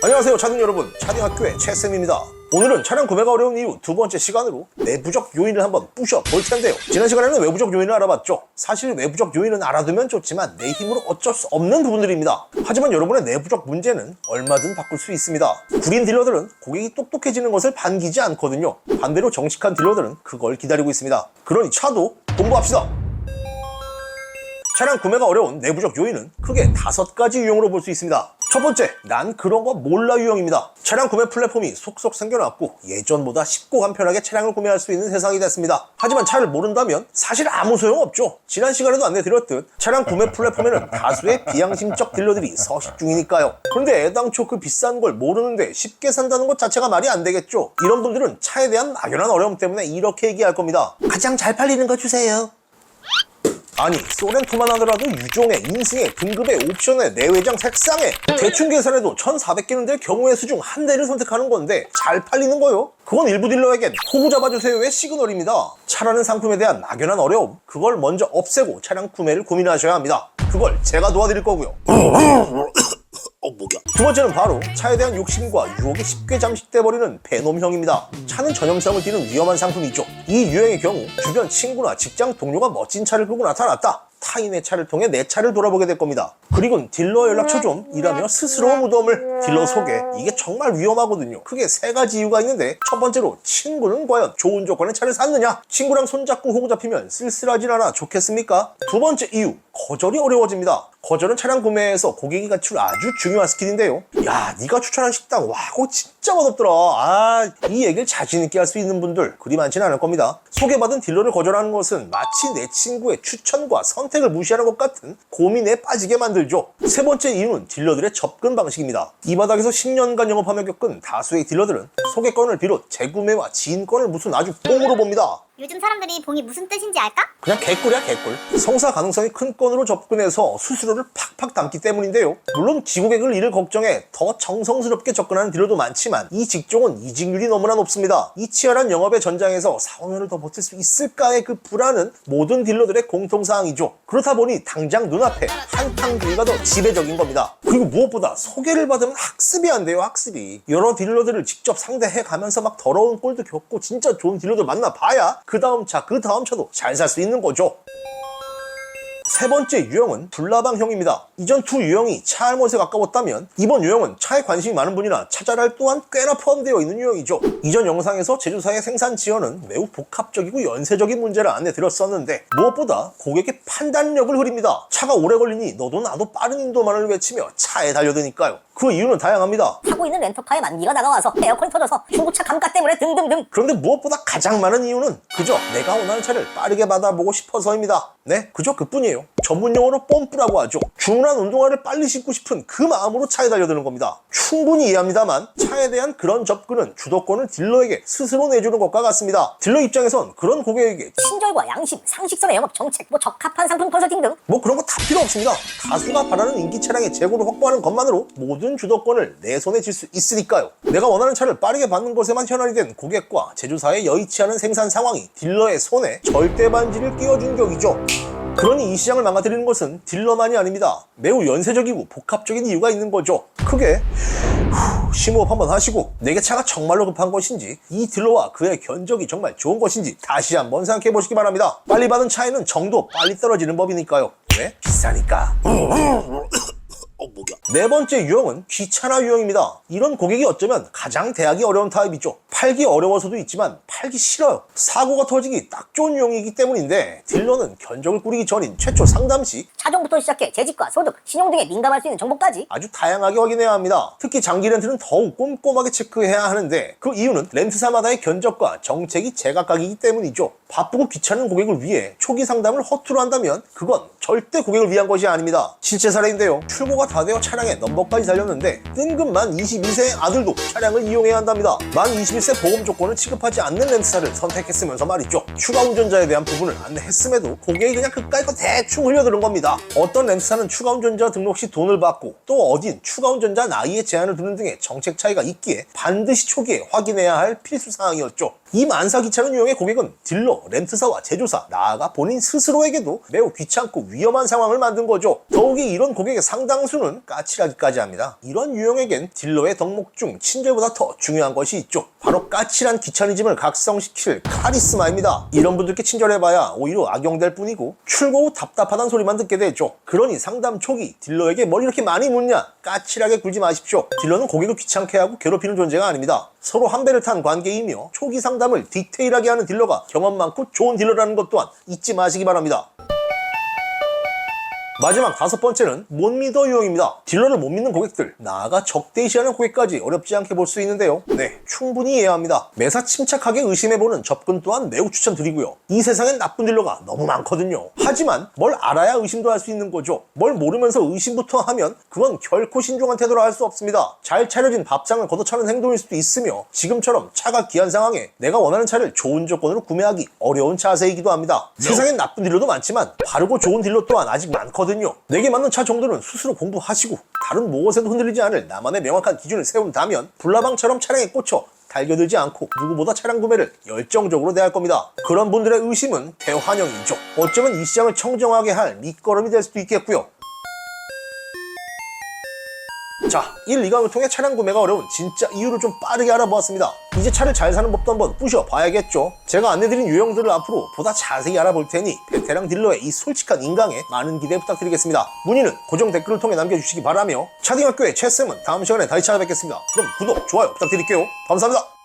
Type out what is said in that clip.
안녕하세요 차등 여러분, 차등학교의 최쌤입니다. 오늘은 차량 구매가 어려운 이유 두 번째 시간으로 내부적 요인을 한번 부셔볼 텐데요. 지난 시간에는 외부적 요인을 알아봤죠. 사실 외부적 요인은 알아두면 좋지만 내 힘으로 어쩔 수 없는 부분들입니다. 하지만 여러분의 내부적 문제는 얼마든 바꿀 수 있습니다. 구린 딜러들은 고객이 똑똑해지는 것을 반기지 않거든요. 반대로 정직한 딜러들은 그걸 기다리고 있습니다. 그러니 차도 공부합시다. 차량 구매가 어려운 내부적 요인은 크게 5가지 유형으로 볼 수 있습니다. 첫 번째, 난 그런 거 몰라 유형입니다. 차량 구매 플랫폼이 속속 생겨났고 예전보다 쉽고 간편하게 차량을 구매할 수 있는 세상이 됐습니다. 하지만 차를 모른다면 사실 아무 소용없죠. 지난 시간에도 안내드렸듯 차량 구매 플랫폼에는 다수의 비양심적 딜러들이 서식 중이니까요. 그런데 애당초 그 비싼 걸 모르는데 쉽게 산다는 것 자체가 말이 안 되겠죠. 이런 분들은 차에 대한 막연한 어려움 때문에 이렇게 얘기할 겁니다. 가장 잘 팔리는 거 주세요. 아니, 소렌토만 하더라도 유종에, 인승에, 등급에, 옵션에, 내외장 색상에 대충 계산해도 1,400개는 될 경우의 수 중 한 대를 선택하는 건데 잘 팔리는 거요? 그건 일부 딜러에겐 호구 잡아주세요의 시그널입니다. 차라는 상품에 대한 막연한 어려움, 그걸 먼저 없애고 차량 구매를 고민하셔야 합니다. 그걸 제가 도와드릴 거고요. 두 번째는 바로 차에 대한 욕심과 유혹이 쉽게 잠식돼버리는 베놈형입니다. 차는 전형성을 띠는 위험한 상품이죠. 이 유형의 경우 주변 친구나 직장 동료가 멋진 차를 끌고 나타났다. 타인의 차를 통해 내 차를 돌아보게 될 겁니다. 그리고는 딜러 연락처 좀 이라며 스스로 무덤을 딜러 소개. 이게 정말 위험하거든요. 크게 3가지 이유가 있는데, 첫 번째로 친구는 과연 좋은 조건의 차를 샀느냐? 친구랑 손잡고 호구 잡히면 쓸쓸하진 않아 좋겠습니까? 두 번째 이유, 거절이 어려워집니다. 거절은 차량 구매에서 고객이 갖출 아주 중요한 스킬인데요. 야, 네가 추천한 식당 와 그거 진짜 맛없더라. 이 얘기를 자신 있게 할 수 있는 분들 그리 많지는 않을 겁니다. 소개받은 딜러를 거절하는 것은 마치 내 친구의 추천과 선택을 무시하는 것 같은 고민에 빠지게 만들죠. 세 번째 이유는 딜러들의 접근 방식입니다. 이 바닥에서 10년간 영업하며 겪은 다수의 딜러들은 소개권을 비롯 재구매와 지인권을 무슨 아주 뽕으로 봅니다. 요즘 사람들이 봉이 무슨 뜻인지 알까? 그냥 개꿀이야 개꿀. 성사 가능성이 큰 건으로 접근해서 수수료를 팍팍 담기 때문인데요. 물론 지고객을 잃을 걱정에 더 정성스럽게 접근하는 딜러도 많지만 이 직종은 이직률이 너무나 높습니다. 이 치열한 영업의 전장에서 4~5년을 더 버틸 수 있을까의 그 불안은 모든 딜러들의 공통사항이죠. 그렇다 보니 당장 눈앞에 한탕주의가 더 지배적인 겁니다. 그리고 무엇보다 소개를 받으면 학습이 안 돼요. 학습이. 여러 딜러들을 직접 상대해 가면서 막 더러운 꼴도 겪고 진짜 좋은 딜러들 만나봐야 그 다음 차, 그 다음 차도 잘 살 수 있는 거죠. 세 번째 유형은 불나방형입니다. 이전 두 유형이 차 알못에 가까웠다면 이번 유형은 차에 관심이 많은 분이나 차 잘할 또한 꽤나 포함되어 있는 유형이죠. 이전 영상에서 제조사의 생산 지연은 매우 복합적이고 연쇄적인 문제를 안내드렸었는데 무엇보다 고객의 판단력을 흐립니다. 차가 오래 걸리니 너도 나도 빠른 인도만을 외치며 차에 달려드니까요. 그 이유는 다양합니다. 타고 있는 렌터카에 만기가 나가와서 에어컨이 터져서 중고차 감가 때문에 등등등. 그런데 무엇보다 가장 많은 이유는 그저 내가 원하는 차를 빠르게 받아보고 싶어서입니다. 네, 그저 그뿐이에요. 전문용어로 뽐뿌라고 하죠. 주문한 운동화를 빨리 신고 싶은 그 마음으로 차에 달려드는 겁니다. 충분히 이해합니다만 차에 대한 그런 접근은 주도권을 딜러에게 스스로 내주는 것과 같습니다. 딜러 입장에선 그런 고객에게 친절과 양심, 상식선의 영업 정책, 적합한 상품 컨설팅 등 그런 거 다 필요 없습니다. 다수가 바라는 인기 차량의 재고를 확보하는 것만으로 모든 주도권을 내 손에 쥘 수 있으니까요. 내가 원하는 차를 빠르게 받는 것에만 현안이 된 고객과 제조사의 여의치 않은 생산 상황이 딜러의 손에 절대 반지를 끼워준 격이죠. 그러니 이 시장을 망가뜨리는 것은 딜러만이 아닙니다. 매우 연쇄적이고 복합적인 이유가 있는 거죠. 크게 심호흡 한번 하시고 내게 차가 정말로 급한 것인지 이 딜러와 그의 견적이 정말 좋은 것인지 다시 한번 생각해 보시기 바랍니다. 빨리 받은 차에는 정도 빨리 떨어지는 법이니까요. 왜? 비싸니까. 네 번째 유형은 귀찮아 유형입니다. 이런 고객이 어쩌면 가장 대하기 어려운 타입이죠. 팔기 어려워서도 있지만 팔기 싫어요. 사고가 터지기 딱 좋은 유형이기 때문인데 딜러는 견적을 꾸리기 전인 최초 상담 시 차종부터 시작해 재직과 소득, 신용 등에 민감할 수 있는 정보까지 아주 다양하게 확인해야 합니다. 특히 장기 렌트는 더욱 꼼꼼하게 체크해야 하는데 그 이유는 렌트사마다의 견적과 정책이 제각각이기 때문이죠. 바쁘고 귀찮은 고객을 위해 초기 상담을 허투루 한다면 그건 절대 고객을 위한 것이 아닙니다. 실제 사례인데요. 출고가 다 되어 차량에 넘버까지 달렸는데 뜬금 만 22세의 아들도 차량을 이용해야 한답니다. 만 21세 보험 조건을 취급하지 않는 렌트사를 선택했으면서 말이죠. 추가 운전자에 대한 부분을 안내했음에도 고객이 그냥 그까이 거 대충 흘려들은 겁니다. 어떤 렌트사는 추가 운전자 등록 시 돈을 받고 또 어딘 추가 운전자 나이에 제한을 두는 등의 정책 차이가 있기에 반드시 초기에 확인해야 할 필수 사항이었죠. 이 만사 귀찮은 유형의 고객은 딜러, 렌트사와 제조사, 나아가 본인 스스로에게도 매우 귀찮고 위험한 상황을 만든 거죠. 더욱이 이런 고객의 상당수는 까칠하기까지 합니다. 이런 유형에겐 딜러의 덕목 중 친절보다 더 중요한 것이 있죠. 바로 까칠한 귀차니즘을 각성시킬 카리스마입니다. 이런 분들께 친절해봐야 오히려 악용될 뿐이고 출고 후 답답하다는 소리만 듣게 되죠. 그러니 상담 초기 딜러에게 뭘 이렇게 많이 묻냐? 까칠하게 굴지 마십시오. 딜러는 고객을 귀찮게 하고 괴롭히는 존재가 아닙니다. 서로 한 배를 탄 관계이며 초기 상담을 디테일하게 하는 딜러가 경험 많고 좋은 딜러라는 것 또한 잊지 마시기 바랍니다. 마지막 5번째는 못 믿어 유형입니다. 딜러를 못 믿는 고객들, 나아가 적대시하는 고객까지 어렵지 않게 볼 수 있는데요. 네, 충분히 이해해야 합니다. 매사 침착하게 의심해보는 접근 또한 매우 추천드리고요. 이 세상엔 나쁜 딜러가 너무 많거든요. 하지만 뭘 알아야 의심도 할 수 있는 거죠. 뭘 모르면서 의심부터 하면 그건 결코 신중한 태도라 할 수 없습니다. 잘 차려진 밥상을 걷어차는 행동일 수도 있으며 지금처럼 차가 귀한 상황에 내가 원하는 차를 좋은 조건으로 구매하기 어려운 자세이기도 합니다. 세상엔 나쁜 딜러도 많지만 바르고 좋은 딜러 또한 아직 많거든요. 내게 맞는 차 정도는 스스로 공부하시고 다른 무엇에도 흔들리지 않을 나만의 명확한 기준을 세운다면 불나방처럼 차량에 꽂혀 달겨들지 않고 누구보다 차량 구매를 열정적으로 대할 겁니다. 그런 분들의 의심은 대환영이죠. 어쩌면 이 시장을 청정하게 할 밑거름이 될 수도 있겠고요. 자, 1, 2강을 통해 차량 구매가 어려운 진짜 이유를 좀 빠르게 알아보았습니다. 이제 차를 잘 사는 법도 한번 부셔봐야겠죠. 제가 안내드린 유형들을 앞으로 보다 자세히 알아볼 테니 베테랑 딜러의 이 솔직한 인강에 많은 기대 부탁드리겠습니다. 문의는 고정 댓글을 통해 남겨주시기 바라며 차딩학교의 최쌤은 다음 시간에 다시 찾아뵙겠습니다. 그럼 구독, 좋아요 부탁드릴게요. 감사합니다.